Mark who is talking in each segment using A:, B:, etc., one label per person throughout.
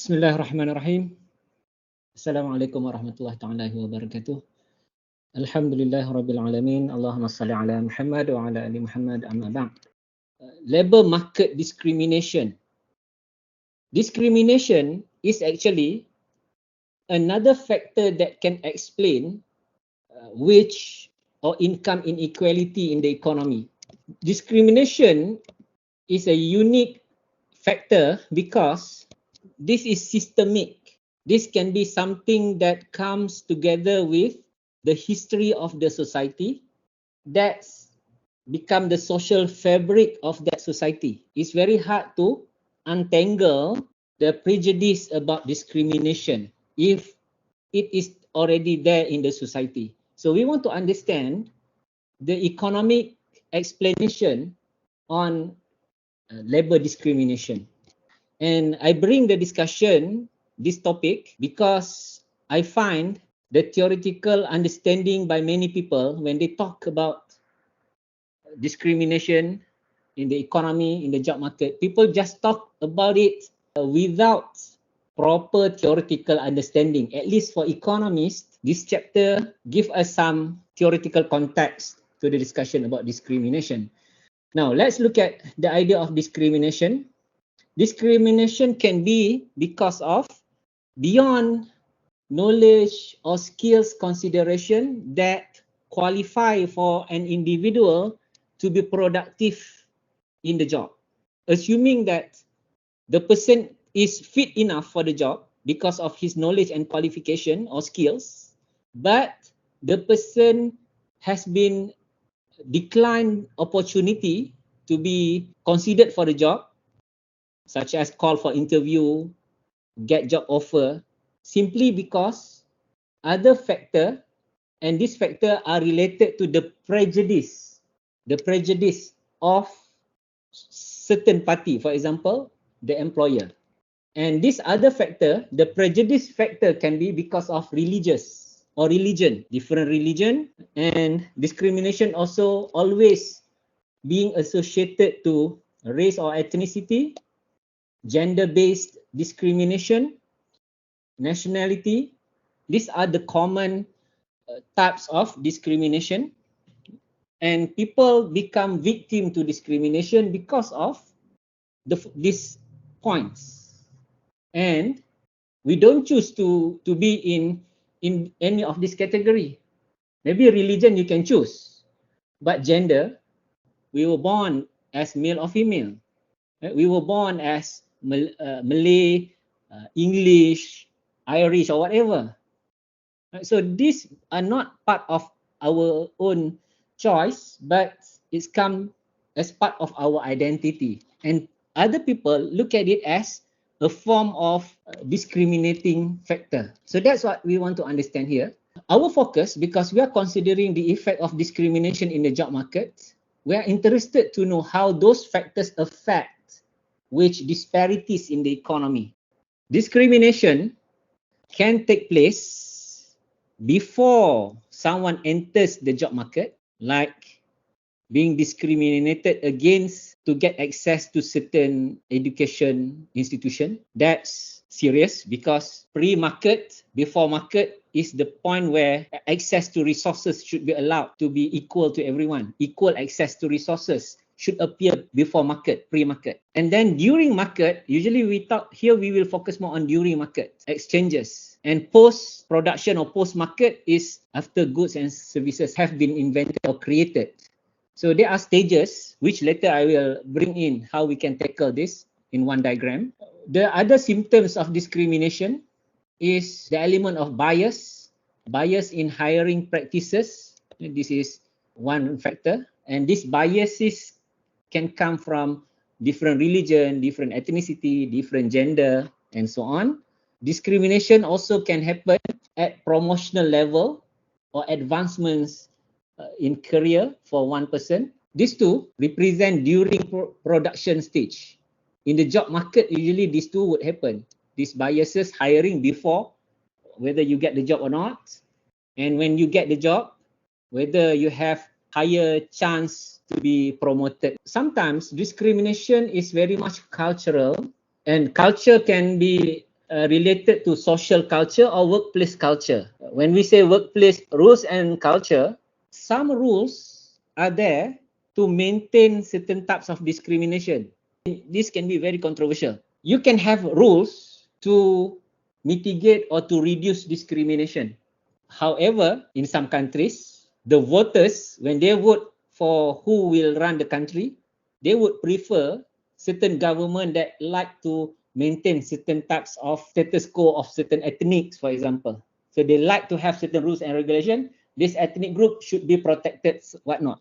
A: Bismillahirrahmanirrahim. Assalamualaikum warahmatullahi taala wabarakatuh. Alhamdulillahirabbil alamin. Allahumma salli ala Muhammad wa ala ali Muhammad, amma ba'd. Labor market discrimination. Discrimination is actually another factor that can explain wage or income inequality in the economy. Discrimination is a unique factor because this is systemic. This can be something that comes together with the history of the society that's become the social fabric of that society. It's very hard to untangle the prejudice about discrimination if it is already there in the society. So we want to understand the economic explanation on labor discrimination. And I bring the discussion, this topic, because I find the theoretical understanding by many people when they talk about discrimination in the economy, in the job market, people just talk about it without proper theoretical understanding. At least for economists, this chapter gives us some theoretical context to the discussion about discrimination. Now, let's look at the idea of discrimination. Discrimination can be because of beyond knowledge or skills consideration that qualify for an individual to be productive in the job. Assuming that the person is fit enough for the job because of his knowledge and qualification or skills, but the person has been declined opportunity to be considered for the job, such as call for interview, get job offer, simply because other factor, and this factor are related to the prejudice of certain party, for example, the employer. And this other factor, the prejudice factor, can be because of religious or religion, different religion, and discrimination also always being associated to race or ethnicity, gender-based discrimination, nationality. These are the common types of discrimination, and people become victim to discrimination because of these points. And we don't choose to be in any of this category. Maybe religion you can choose, but gender, we were born as male or female. We were born as Malay, English, Irish, or whatever. So these are not part of our own choice, but it's come as part of our identity. And other people look at it as a form of discriminating factor. So that's what we want to understand here. Our focus, because we are considering the effect of discrimination in the job market, we are interested to know how those factors affect wage disparities in the economy. Discrimination can take place before someone enters the job market, like being discriminated against to get access to certain education institution. That's serious because pre-market, before market is the point where access to resources should be allowed to be equal to everyone. Equal access to resources should appear before market, pre-market. And then during market, usually we will focus more on during market exchanges. And post-production or post-market is after goods and services have been invented or created. So there are stages, which later I will bring in how we can tackle this in one diagram. The other symptoms of discrimination is the element of bias in hiring practices. This is one factor. And these biases can come from different religion, different ethnicity, different gender, and so on. Discrimination also can happen at promotional level or advancements in career for one person. These two represent during production stage. In the job market, usually these two would happen. These biases, hiring before, whether you get the job or not, and when you get the job, whether you have higher chance to be promoted. Sometimes discrimination is very much cultural, and culture can be related to social culture or workplace culture. When we say workplace rules and culture, some rules are there to maintain certain types of discrimination. This can be very controversial. You can have rules to mitigate or to reduce discrimination. However, in some countries, the voters, when they vote for who will run the country, they would prefer certain government that like to maintain certain types of status quo of certain ethnics, for example. So they like to have certain rules and regulation. This ethnic group should be protected, whatnot.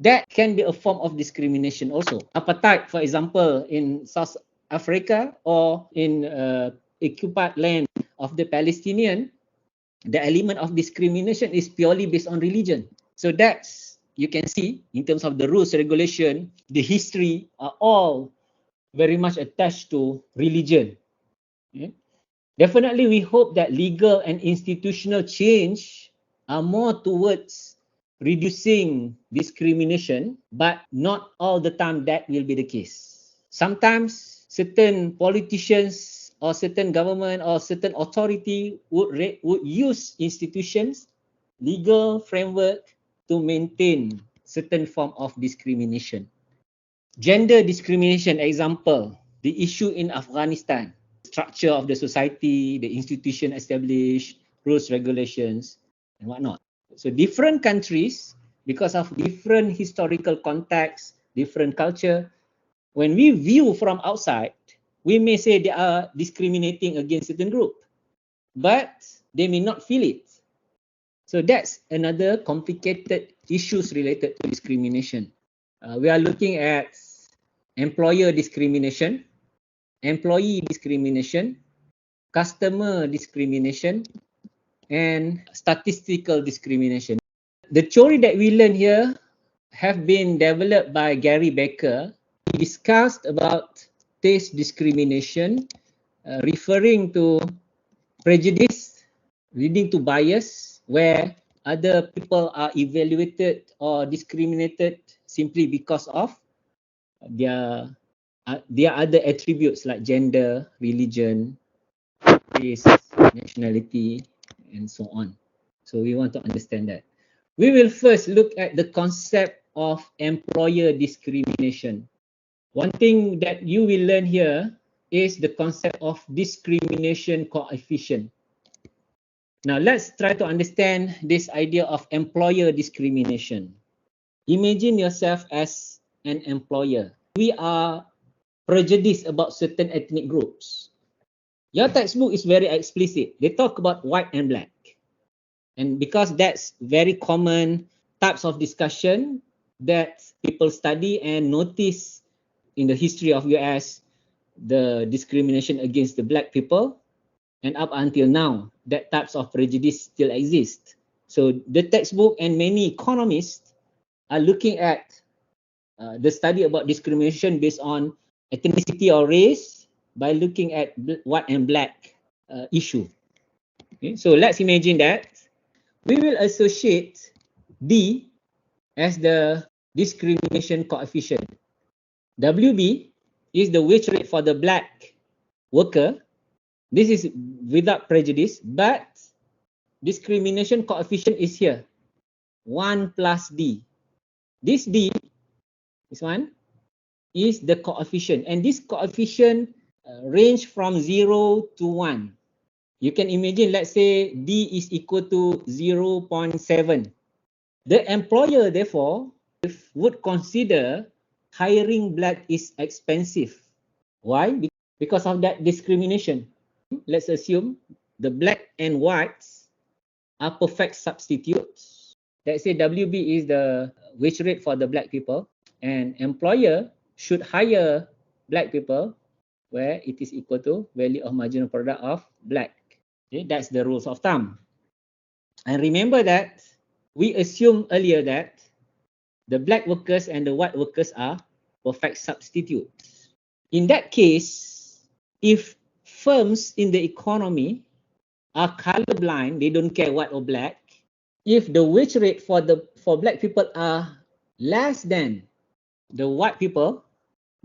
A: That can be a form of discrimination also. Apartheid, for example, in South Africa or in occupied land of the Palestinian, the element of discrimination is purely based on religion. So that's, you can see in terms of the rules, regulation, the history are all very much attached to religion. Okay? Definitely, we hope that legal and institutional change are more towards reducing discrimination, but not all the time that will be the case. Sometimes certain politicians or certain government or certain authority would use institutions, legal framework to maintain certain form of discrimination. Gender discrimination, example, the issue in Afghanistan, structure of the society, the institution established, rules, regulations, and whatnot. So different countries, because of different historical context, different culture, when we view from outside, we may say they are discriminating against certain group, but they may not feel it. So that's another complicated issues related to discrimination. We are looking at employer discrimination, employee discrimination, customer discrimination, and statistical discrimination. The theory that we learn here have been developed by Gary Becker. He discussed about taste discrimination, referring to prejudice leading to bias, where other people are evaluated or discriminated simply because of their other attributes like gender, religion, race, nationality, and so on. So we want to understand that. We will first look at the concept of employer discrimination. One thing that you will learn here is the concept of discrimination coefficient. Now let's try to understand this idea of employer discrimination. Imagine yourself as an employer. We are prejudiced about certain ethnic groups. Your textbook is very explicit. They talk about white and black. And because that's very common types of discussion that people study and notice in the history of US, the discrimination against the black people, and up until now, that types of prejudice still exist. So the textbook and many economists are looking at the study about discrimination based on ethnicity or race by looking at white and black issue. Okay, so let's imagine that we will associate D as the discrimination coefficient. WB is the wage rate for the black worker. This is without prejudice, but discrimination coefficient is here, 1 plus D. This D, this one, is the coefficient, and this coefficient range from 0 to 1. You can imagine, let's say D is equal to 0.7. The employer, therefore, would consider hiring black is expensive. Why? Because of that discrimination. Let's assume the black and whites are perfect substitutes. Let's say WB is the wage rate for the black people, and employer should hire black people where it is equal to value of marginal product of black. Okay, that's the rules of thumb. And remember that we assumed earlier that the black workers and the white workers are perfect substitutes. In that case, if firms in the economy are colorblind, they don't care white or black, if the wage rate for black people are less than the white people,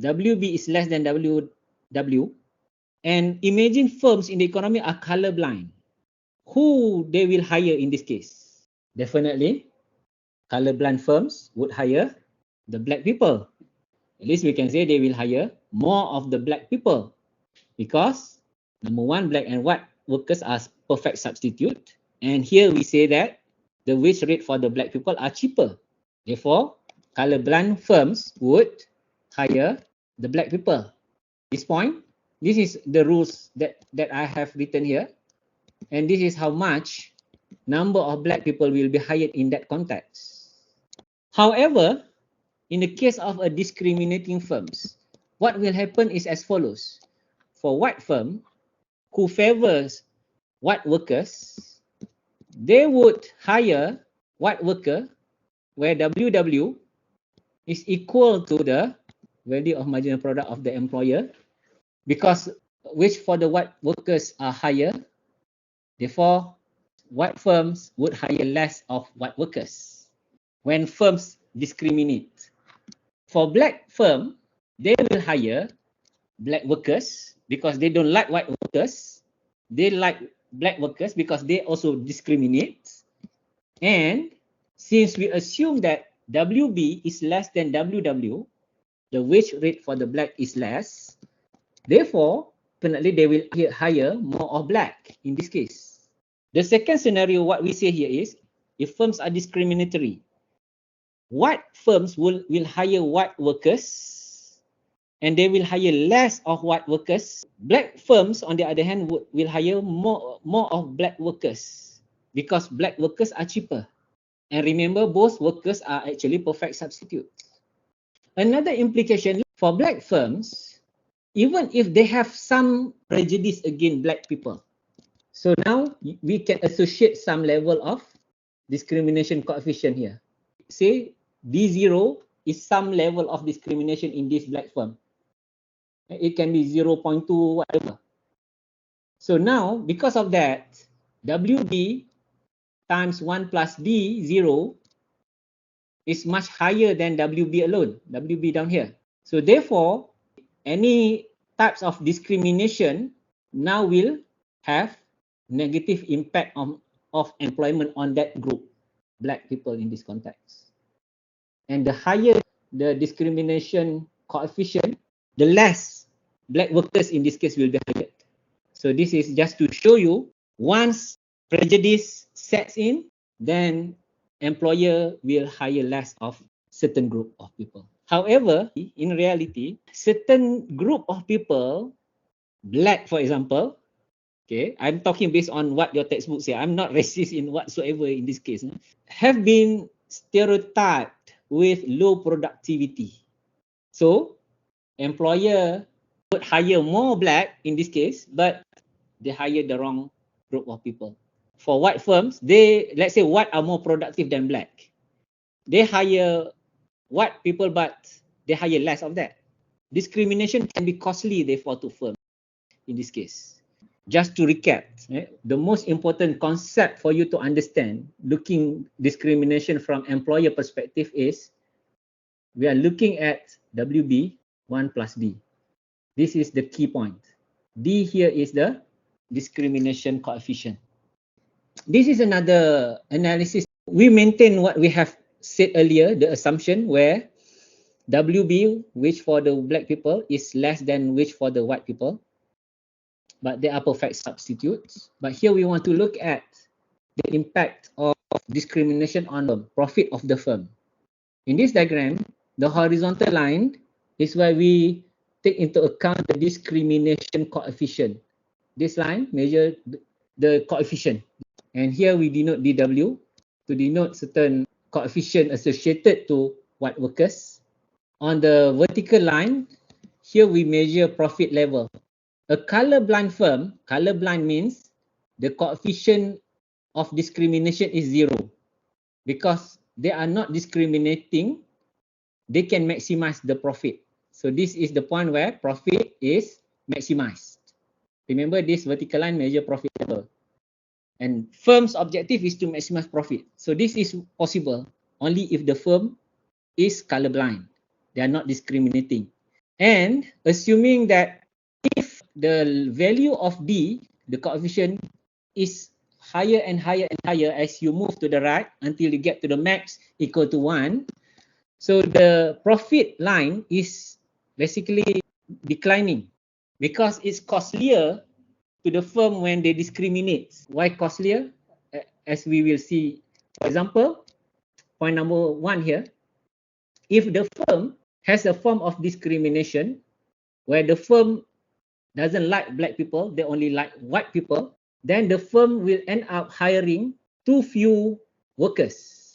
A: WB is less than WW, And imagine firms in the economy are colorblind. Who they will hire in this case? Definitely, colorblind firms would hire the black people. At least we can say they will hire more of the black people because number one, black and white workers are perfect substitute. And here we say that the wage rate for the black people are cheaper. Therefore, colorblind firms would hire the black people. This point, this is the rules that I have written here. And this is how much number of black people will be hired in that context. However, in the case of a discriminating firms, what will happen is as follows. For white firm who favors white workers, they would hire white worker where WW is equal to the value of marginal product of the employer, because wage for the white workers are higher. Therefore, white firms would hire less of white workers when firms discriminate. For black firm, they will hire black workers because they don't like white workers. They like black workers because they also discriminate. And since we assume that WB is less than WW, the wage rate for the black is less. Therefore, definitely they will hire more of black in this case. The second scenario, what we say here is, if firms are discriminatory, white firms will hire white workers and they will hire less of white workers. Black firms, on the other hand, will hire more of black workers because black workers are cheaper. And remember, both workers are actually perfect substitutes. Another implication for black firms, even if they have some prejudice against black people. So now we can associate some level of discrimination coefficient here. Say D0 is some level of discrimination in this black firm. It can be 0.2, whatever. So now, because of that, WB times 1 plus D0 is much higher than WB alone, WB down here. So therefore, any types of discrimination now will have negative impact of employment on that group, black people in this context. And the higher the discrimination coefficient, the less black workers in this case will be hired. So this is just to show you, once prejudice sets in, then employer will hire less of certain group of people. However, in reality, certain group of people, black for example, okay, I'm talking based on what your textbook say, I'm not racist in whatsoever in this case, have been stereotyped with low productivity. So, employer would hire more black in this case, but they hire the wrong group of people. For white firms, let's say white are more productive than black. They hire white people, but they hire less of that. Discrimination can be costly, therefore, to firms in this case. Just to recap, the most important concept for you to understand looking discrimination from employer perspective is, we are looking at WB 1 plus D. This is the key point. D here is the discrimination coefficient. This is another analysis. We maintain what we have said earlier, the assumption where WB, which for the black people, is less than which for the white people, but they are perfect substitutes. But here we want to look at the impact of discrimination on the profit of the firm. In this diagram, the horizontal line is where we take into account the discrimination coefficient. This line measures the coefficient. And here we denote DW to denote certain coefficient associated to white workers. On the vertical line, here we measure profit level. A colorblind firm, colorblind means the coefficient of discrimination is 0 because they are not discriminating, they can maximize the profit. So this is the point where profit is maximized. Remember, this vertical line measure profit level. And firm's objective is to maximize profit. So this is possible only if the firm is colorblind. They are not discriminating. And assuming that if the value of D, the coefficient, is higher and higher and higher as you move to the right until you get to the max equal to 1. So the profit line is basically declining because it's costlier to the firm when they discriminate. Why costlier? As we will see, for example, point number 1 here, if the firm has a form of discrimination where the firm doesn't like black people, they only like white people, then the firm will end up hiring too few workers.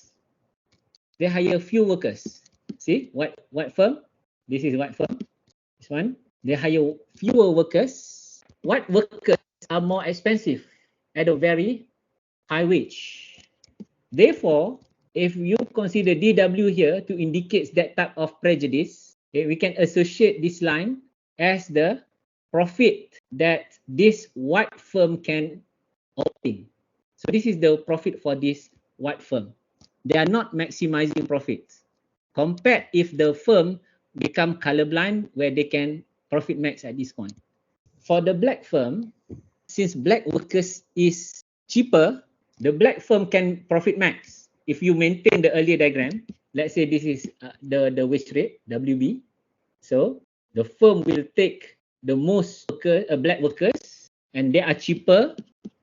A: They hire few workers. See, white firm, this is white firm, this one, they hire fewer workers. White workers are more expensive at a very high wage. Therefore, if you consider DW here to indicate that type of prejudice, okay, we can associate this line as the profit that this white firm can obtain. So this is the profit for this white firm. They are not maximizing profits. Compared if the firm become colorblind where they can profit max at this point. For the black firm, since black workers is cheaper, the black firm can profit max. If you maintain the earlier diagram, let's say this is the wage rate, WB. So the firm will take the most black workers and they are cheaper.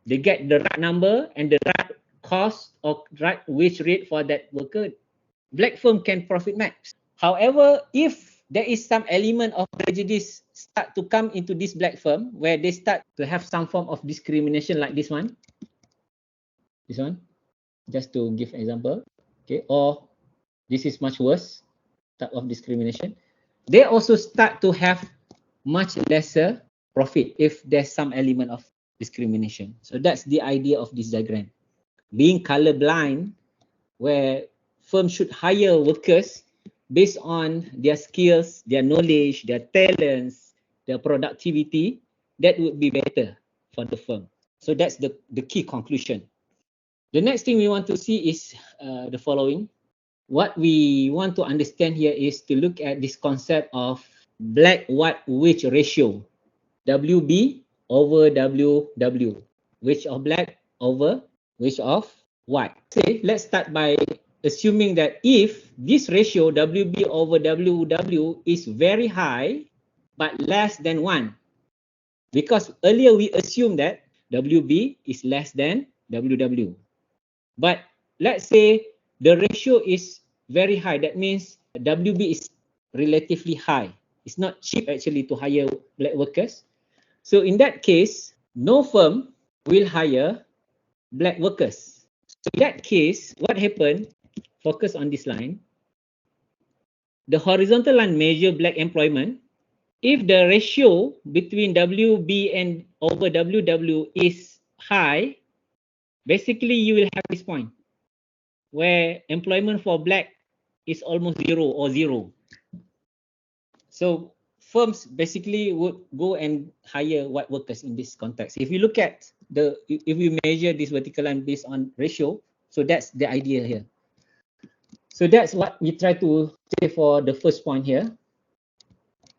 A: They get the right number and the right cost or right wage rate for that worker. Black firm can profit max. However, if there is some element of prejudice start to come into this black firm where they start to have some form of discrimination like this one, just to give an example, okay, or this is much worse type of discrimination, they also start to have much lesser profit if there's some element of discrimination. So that's the idea of this diagram. Being colorblind, where firms should hire workers based on their skills, their knowledge, their talents, their productivity, that would be better for the firm. So that's the key conclusion. The next thing we want to see is the following. What we want to understand here is to look at this concept of black-white wage ratio, WB over WW, wage of black over wage of white. Okay, let's start by assuming that if this ratio WB over WW is very high but less than 1, because earlier we assumed that WB is less than WW. But let's say the ratio is very high. That means WB is relatively high. It's not cheap actually to hire black workers. So in that case, no firm will hire black workers. So in that case, what happened? Focus on this line. The horizontal line measure black employment. If the ratio between WB and over WW is high, basically you will have this point where employment for black is almost zero or zero. So firms basically would go and hire white workers in this context. If you look at if we measure this vertical line based on ratio, so that's the idea here. So that's what we try to say for the first point here.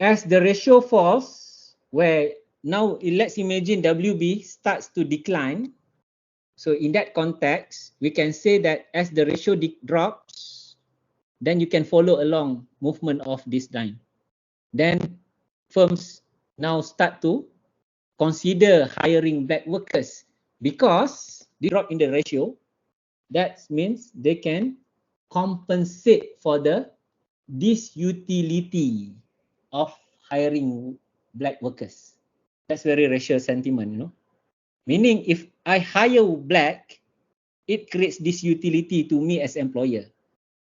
A: As the ratio falls, where now let's imagine WB starts to decline. So in that context, we can say that as the ratio drops, then you can follow along movement of this line. Then firms now start to consider hiring black workers because they drop in the ratio. That means they can compensate for the disutility of hiring black workers. That's very racial sentiment, you know. Meaning if I hire black, it creates disutility to me as employer.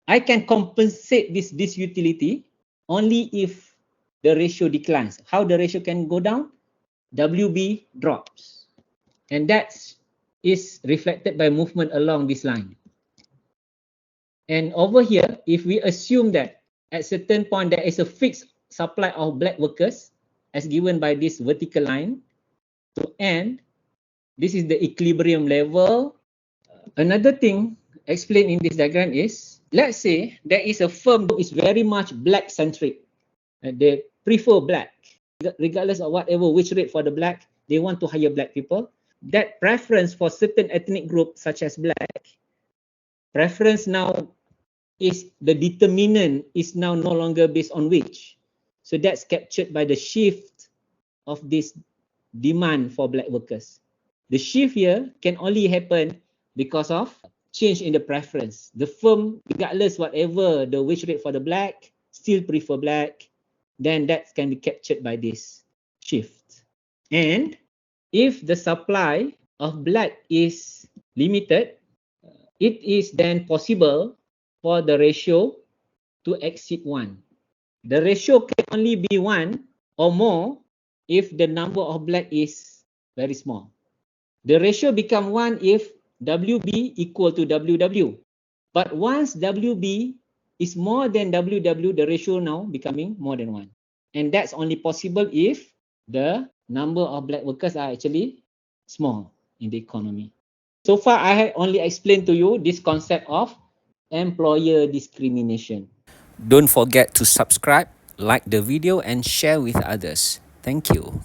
A: I can compensate this disutility only if the ratio declines. How the ratio can go down? WB drops. And that is reflected by movement along this line. And over here, if we assume that at certain point there is a fixed supply of black workers as given by this vertical line to end, this is the equilibrium level. Another thing explained in this diagram is, let's say there is a firm that is very much black centric. They prefer black. regardless of whatever wage rate for the black, they want to hire black people. That preference for certain ethnic groups such as black, preference now is the determinant is now no longer based on wage. So that's captured by the shift of this demand for black workers. The shift here can only happen because of change in the preference. The firm, regardless whatever the wage rate for the black, still prefer black. Then that can be captured by this shift. And if the supply of black is limited, it is then possible for the ratio to exceed 1. The ratio can only be 1 or more if the number of black is very small. The ratio become 1 if WB equal to WW. But once WB is more than WW, the ratio now becoming more than 1. And that's only possible if the number of black workers are actually small in the economy. So far, I have only explained to you this concept of employer discrimination.
B: Don't forget to subscribe, like the video and share with others. Thank you.